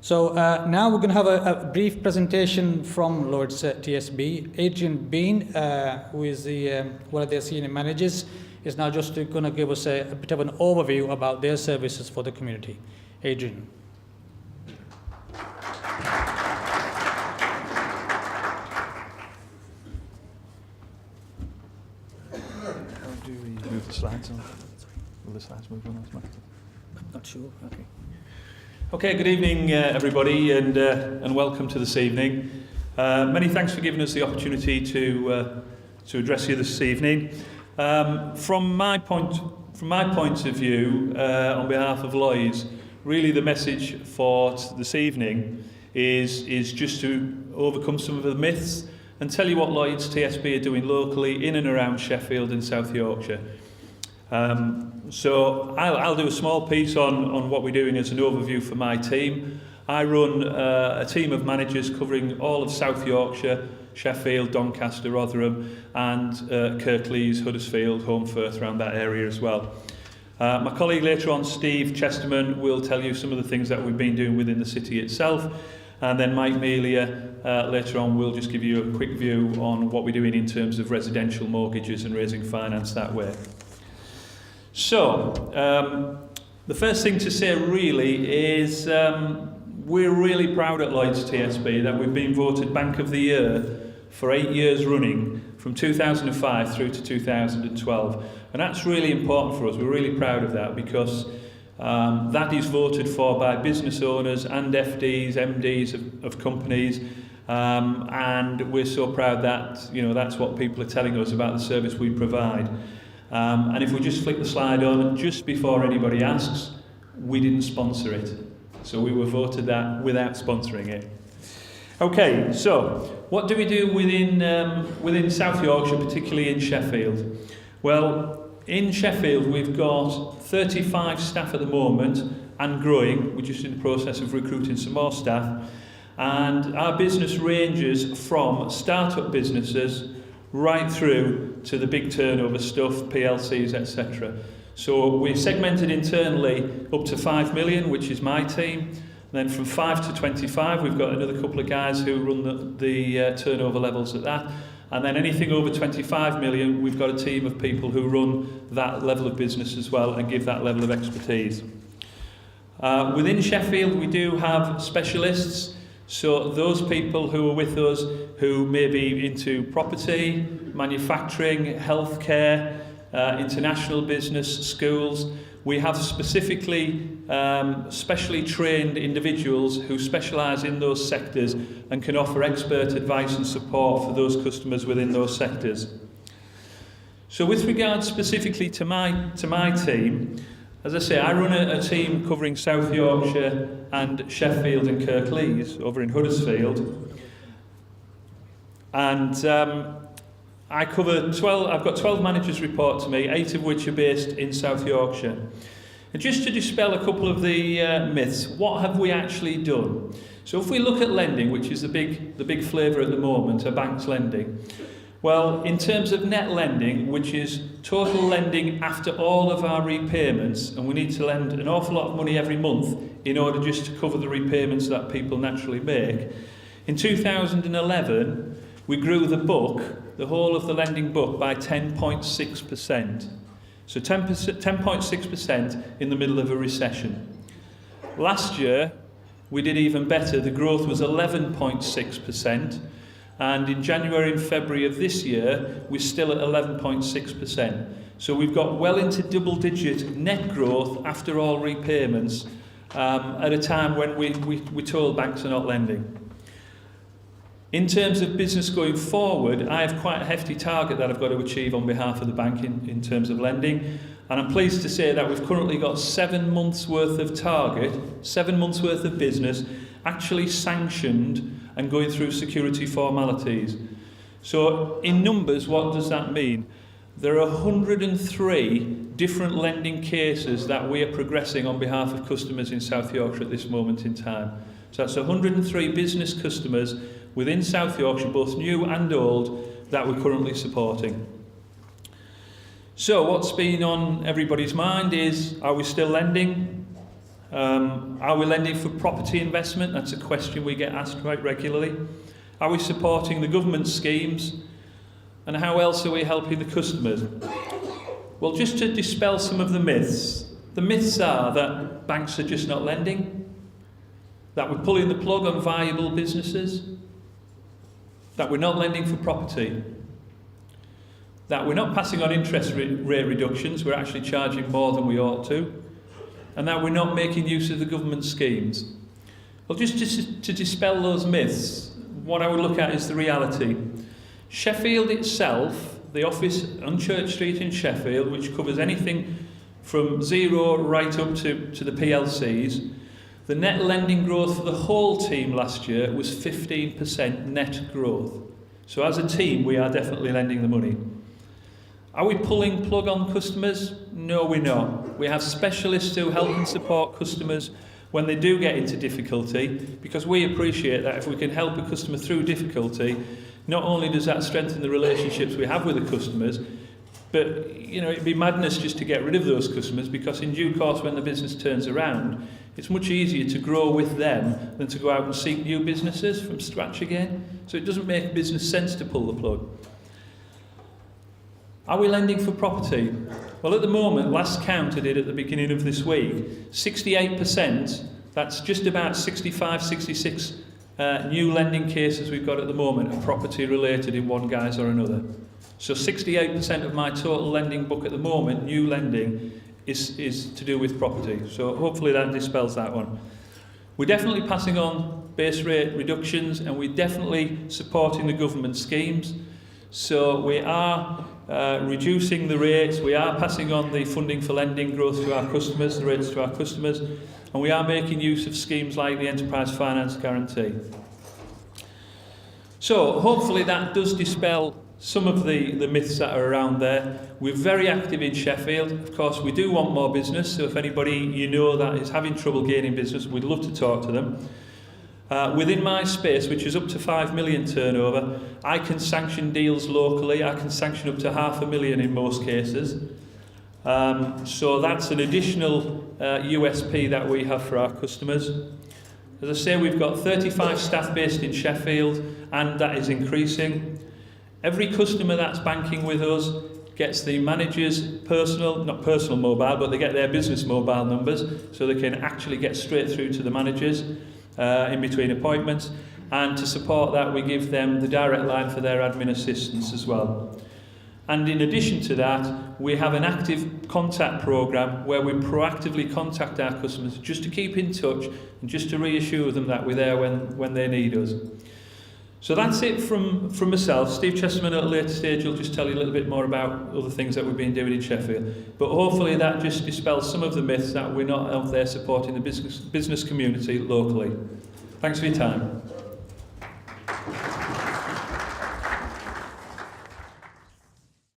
So now we're going to have a brief presentation from Lloyds TSB. Adrian Bean, who is one of their senior managers, is now just going to give us a bit of an overview about their services for the community. Adrian. How do we move the slides on? Will the slides move on automatically? I'm not sure. Okay. Okay, good evening everybody, and welcome to this evening. Many thanks for giving us the opportunity to address you this evening. From my point of view, on behalf of Lloyds, really the message for this evening is just to overcome some of the myths and tell you what Lloyds TSB are doing locally in and around Sheffield and South Yorkshire. So I'll do a small piece on what we're doing as an overview for my team. I run a team of managers covering all of South Yorkshire, Sheffield, Doncaster, Rotherham and Kirklees, Huddersfield, Holmfirth, around that area as well. My colleague later on, Steve Chesterman, will tell you some of the things that we've been doing within the city itself, and then Mike Melia later on will just give you a quick view on what we're doing in terms of residential mortgages and raising finance that way. So, the first thing to say really is we're really proud at Lloyds TSB that we've been voted Bank of the Year for 8 years running, from 2005 through to 2012. And that's really important for us. We're really proud of that because that is voted for by business owners and FDs, MDs of companies. And we're so proud that, that's what people are telling us about the service we provide. And if we just flick the slide on, just before anybody asks, we didn't sponsor it. So we were voted that without sponsoring it. Okay, so what do we do within South Yorkshire, particularly in Sheffield? Well, in Sheffield we've got 35 staff at the moment and growing. We're just in the process of recruiting some more staff. And our business ranges from start-up businesses right through to the big turnover stuff, PLCs, etc. So we're segmented internally up to 5 million, which is my team. And then from 5 to 25, we've got another couple of guys who run the turnover levels at that. And then anything over 25 million, we've got a team of people who run that level of business as well and give that level of expertise. Within Sheffield, we do have specialists. So those people who are with us who may be into property, manufacturing, healthcare, international business, schools, we have specifically specially trained individuals who specialise in those sectors and can offer expert advice and support for those customers within those sectors. So with regard specifically to my team, as I say, I run a team covering South Yorkshire and Sheffield and Kirklees over in Huddersfield. And I cover I've got 12 managers report to me, 8 of which are based in South Yorkshire. And just to dispel a couple of the myths, what have we actually done? So if we look at lending, which is the big flavour at the moment, a bank's lending. Well, in terms of net lending, which is total lending after all of our repayments, and we need to lend an awful lot of money every month in order just to cover the repayments that people naturally make. In 2011, we grew the book, the whole of the lending book, by 10.6%. So 10.6% in the middle of a recession. Last year, we did even better. The growth was 11.6%. And in January and February of this year, we're still at 11.6%. So we've got well into double-digit net growth after all repayments at a time when we're told banks are not lending. In terms of business going forward, I have quite a hefty target that I've got to achieve on behalf of the bank in terms of lending. And I'm pleased to say that we've currently got 7 months worth of target, 7 months worth of business actually sanctioned and going through security formalities. So in numbers, what does that mean? There are 103 different lending cases that we are progressing on behalf of customers in South Yorkshire at this moment in time. So that's 103 business customers within South Yorkshire, both new and old, that we're currently supporting. So what's been on everybody's mind is, are we still lending? Are we lending for property investment? That's a question we get asked quite regularly. Are we supporting the government schemes? And how else are we helping the customers? Well, just to dispel some of the myths are that banks are just not lending, that we're pulling the plug on viable businesses, that we're not lending for property, that we're not passing on interest rate reductions, we're actually charging more than we ought to, and that we're not making use of the government schemes. Well, just to dispel those myths, what I would look at is the reality. Sheffield itself, the office on Church Street in Sheffield, which covers anything from zero right up to the PLCs, the net lending growth for the whole team last year was 15% net growth. So as a team, we are definitely lending the money. Are we pulling plug on customers? No, we're not. We have specialists who help and support customers when they do get into difficulty, because we appreciate that if we can help a customer through difficulty, not only does that strengthen the relationships we have with the customers, but it'd be madness just to get rid of those customers, because in due course, when the business turns around, it's much easier to grow with them than to go out and seek new businesses from scratch again. So it doesn't make business sense to pull the plug. Are we lending for property? Well, at the moment, last count I did at the beginning of this week, 68%, that's just about 65, 66 new lending cases we've got at the moment are property related in one guise or another. So 68% of my total lending book at the moment, new lending, is to do with property. So hopefully that dispels that one. We're definitely passing on base rate reductions, and we're definitely supporting the government schemes. So we are reducing the rates, we are passing on the funding for lending growth to our customers, the rates to our customers, and we are making use of schemes like the Enterprise Finance Guarantee. So hopefully that does dispel some of the myths that are around there. We're very active in Sheffield. Of course, we do want more business, so if anybody that is having trouble gaining business, we'd love to talk to them. Within my space, which is up to 5 million turnover, I can sanction deals locally. I can sanction up to £500,000 in most cases. So that's an additional USP that we have for our customers. As I say, we've got 35 staff based in Sheffield, and that is increasing. Every customer that's banking with us gets the manager's not personal mobile, but they get their business mobile numbers, so they can actually get straight through to the managers in between appointments. And to support that, we give them the direct line for their admin assistance as well. And in addition to that, we have an active contact programme where we proactively contact our customers just to keep in touch and just to reassure them that we're there when they need us. So that's it from myself. Steve Chesterman at a later stage will just tell you a little bit more about other things that we've been doing in Sheffield. But hopefully that just dispels some of the myths that we're not out there supporting the business community locally. Thanks for your time.